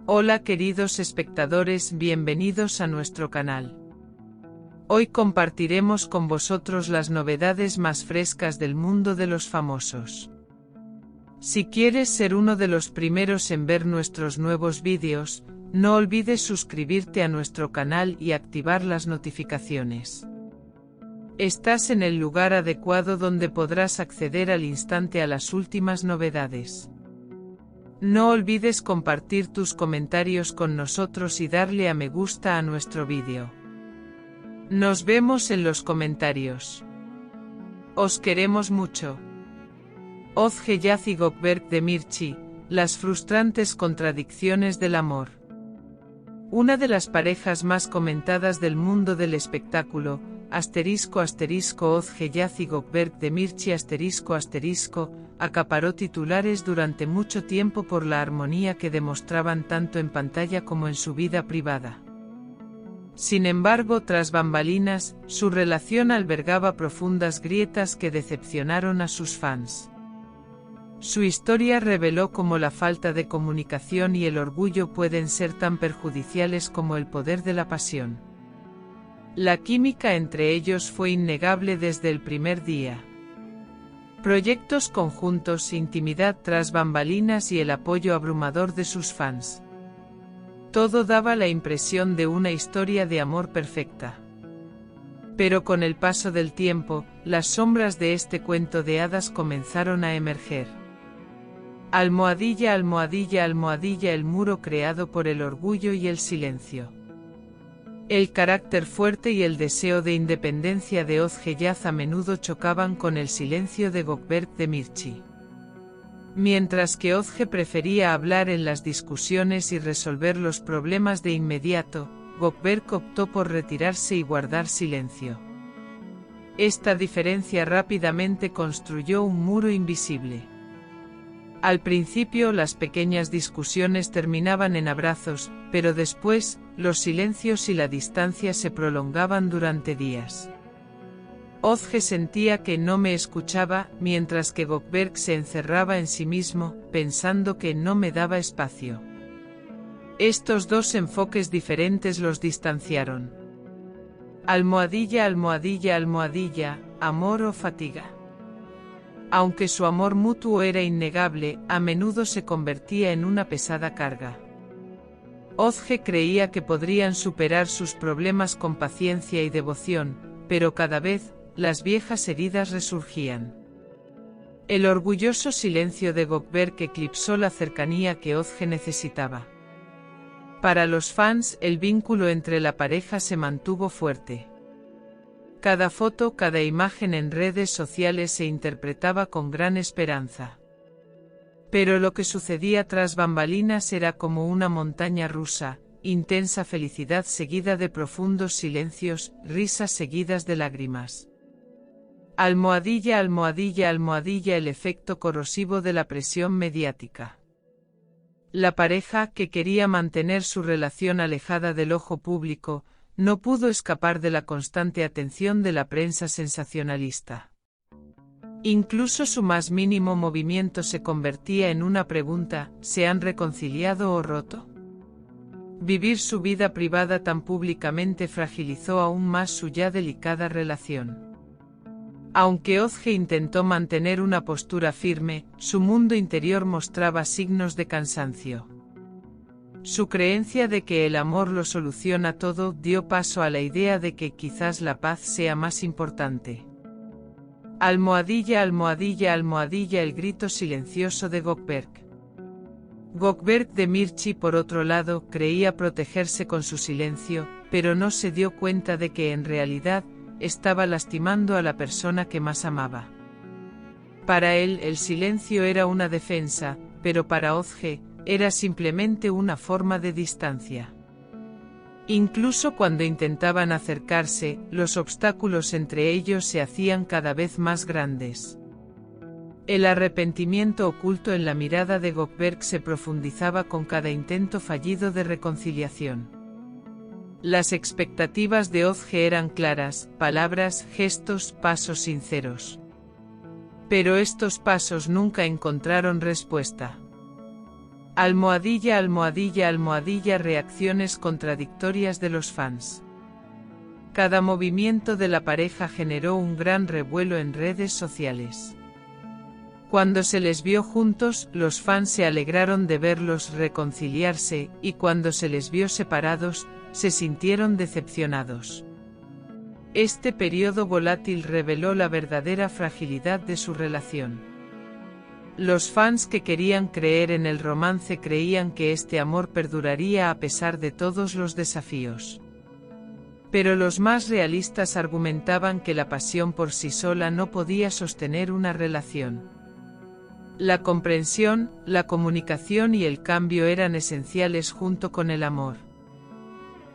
Hola queridos espectadores, bienvenidos a nuestro canal. Hoy compartiremos con vosotros las novedades más frescas del mundo de los famosos. Si quieres ser uno de los primeros en ver nuestros nuevos vídeos, no olvides suscribirte a nuestro canal y activar las notificaciones. Estás en el lugar adecuado donde podrás acceder al instante a las últimas novedades. No olvides compartir tus comentarios con nosotros y darle a me gusta a nuestro vídeo. Nos vemos en los comentarios. Os queremos mucho. Özge Yaz y Gökberk Demirci, las frustrantes contradicciones del amor. Una de las parejas más comentadas del mundo del espectáculo, Özge Yaz y Gökberk Demirci acaparó titulares durante mucho tiempo por la armonía que demostraban tanto en pantalla como en su vida privada. Sin embargo, tras bambalinas, su relación albergaba profundas grietas que decepcionaron a sus fans. Su historia reveló cómo la falta de comunicación y el orgullo pueden ser tan perjudiciales como el poder de la pasión. La química entre ellos fue innegable desde el primer día. Proyectos conjuntos, intimidad tras bambalinas y el apoyo abrumador de sus fans. Todo daba la impresión de una historia de amor perfecta. Pero con el paso del tiempo, las sombras de este cuento de hadas comenzaron a emerger. Almohadilla, almohadilla, almohadilla, el muro creado por el orgullo y el silencio. El carácter fuerte y el deseo de independencia de Özge Yaz a menudo chocaban con el silencio de Gökberk Demirci. Mientras que Özge prefería hablar en las discusiones y resolver los problemas de inmediato, Gökberk optó por retirarse y guardar silencio. Esta diferencia rápidamente construyó un muro invisible. Al principio las pequeñas discusiones terminaban en abrazos, pero después, los silencios y la distancia se prolongaban durante días. Özge sentía que no me escuchaba, mientras que Gökberk se encerraba en sí mismo, pensando que no me daba espacio. Estos dos enfoques diferentes los distanciaron. Almohadilla, almohadilla, almohadilla, amor o fatiga. Aunque su amor mutuo era innegable, a menudo se convertía en una pesada carga. Özge creía que podrían superar sus problemas con paciencia y devoción, pero cada vez, las viejas heridas resurgían. El orgulloso silencio de Gökberk eclipsó la cercanía que Özge necesitaba. Para los fans, el vínculo entre la pareja se mantuvo fuerte. Cada foto, cada imagen en redes sociales se interpretaba con gran esperanza. Pero lo que sucedía tras bambalinas era como una montaña rusa, intensa felicidad seguida de profundos silencios, risas seguidas de lágrimas. Almohadilla, almohadilla, almohadilla, el efecto corrosivo de la presión mediática. La pareja, que quería mantener su relación alejada del ojo público, no pudo escapar de la constante atención de la prensa sensacionalista. Incluso su más mínimo movimiento se convertía en una pregunta: ¿se han reconciliado o roto? Vivir su vida privada tan públicamente fragilizó aún más su ya delicada relación. Aunque Özge intentó mantener una postura firme, su mundo interior mostraba signos de cansancio. Su creencia de que el amor lo soluciona todo dio paso a la idea de que quizás la paz sea más importante. Almohadilla, almohadilla, almohadilla, el grito silencioso de Gökberk. Gökberk Demirci, por otro lado, creía protegerse con su silencio, pero no se dio cuenta de que en realidad, estaba lastimando a la persona que más amaba. Para él, el silencio era una defensa, pero para Özge, era simplemente una forma de distancia. Incluso cuando intentaban acercarse, los obstáculos entre ellos se hacían cada vez más grandes. El arrepentimiento oculto en la mirada de Gökberk se profundizaba con cada intento fallido de reconciliación. Las expectativas de Özge eran claras: palabras, gestos, pasos sinceros. Pero estos pasos nunca encontraron respuesta. Almohadilla, almohadilla, almohadilla. Reacciones contradictorias de los fans. Cada movimiento de la pareja generó un gran revuelo en redes sociales. Cuando se les vio juntos, los fans se alegraron de verlos reconciliarse, y cuando se les vio separados, se sintieron decepcionados. Este periodo volátil reveló la verdadera fragilidad de su relación. Los fans que querían creer en el romance creían que este amor perduraría a pesar de todos los desafíos. Pero los más realistas argumentaban que la pasión por sí sola no podía sostener una relación. La comprensión, la comunicación y el cambio eran esenciales junto con el amor.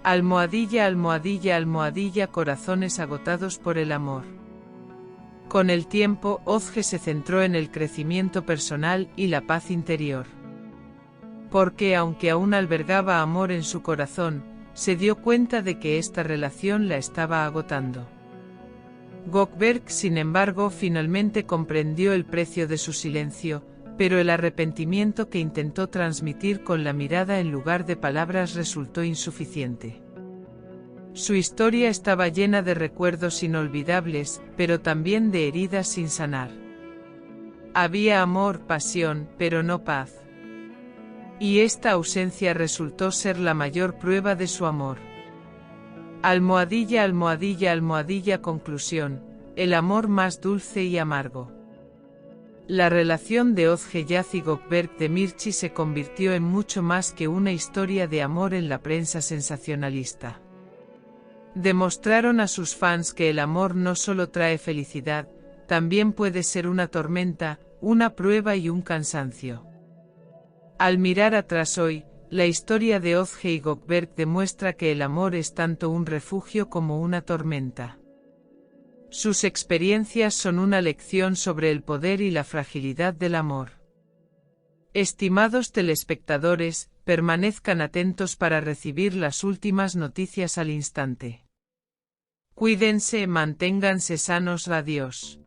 Almohadilla, almohadilla, almohadilla. Corazones agotados por el amor. Con el tiempo, Ozge se centró en el crecimiento personal y la paz interior. Porque aunque aún albergaba amor en su corazón, se dio cuenta de que esta relación la estaba agotando. Gökberg, sin embargo, finalmente comprendió el precio de su silencio, pero el arrepentimiento que intentó transmitir con la mirada en lugar de palabras resultó insuficiente. Su historia estaba llena de recuerdos inolvidables, pero también de heridas sin sanar. Había amor, pasión, pero no paz. Y esta ausencia resultó ser la mayor prueba de su amor. Almohadilla, almohadilla, almohadilla. Conclusión: el amor más dulce y amargo. La relación de Ozge-Jaz y Gökberg Demirci se convirtió en mucho más que una historia de amor en la prensa sensacionalista. Demostraron a sus fans que el amor no solo trae felicidad, también puede ser una tormenta, una prueba y un cansancio. Al mirar atrás hoy, la historia de Ozge y Gökberg demuestra que el amor es tanto un refugio como una tormenta. Sus experiencias son una lección sobre el poder y la fragilidad del amor. Estimados telespectadores, permanezcan atentos para recibir las últimas noticias al instante. Cuídense, manténganse sanos, adiós.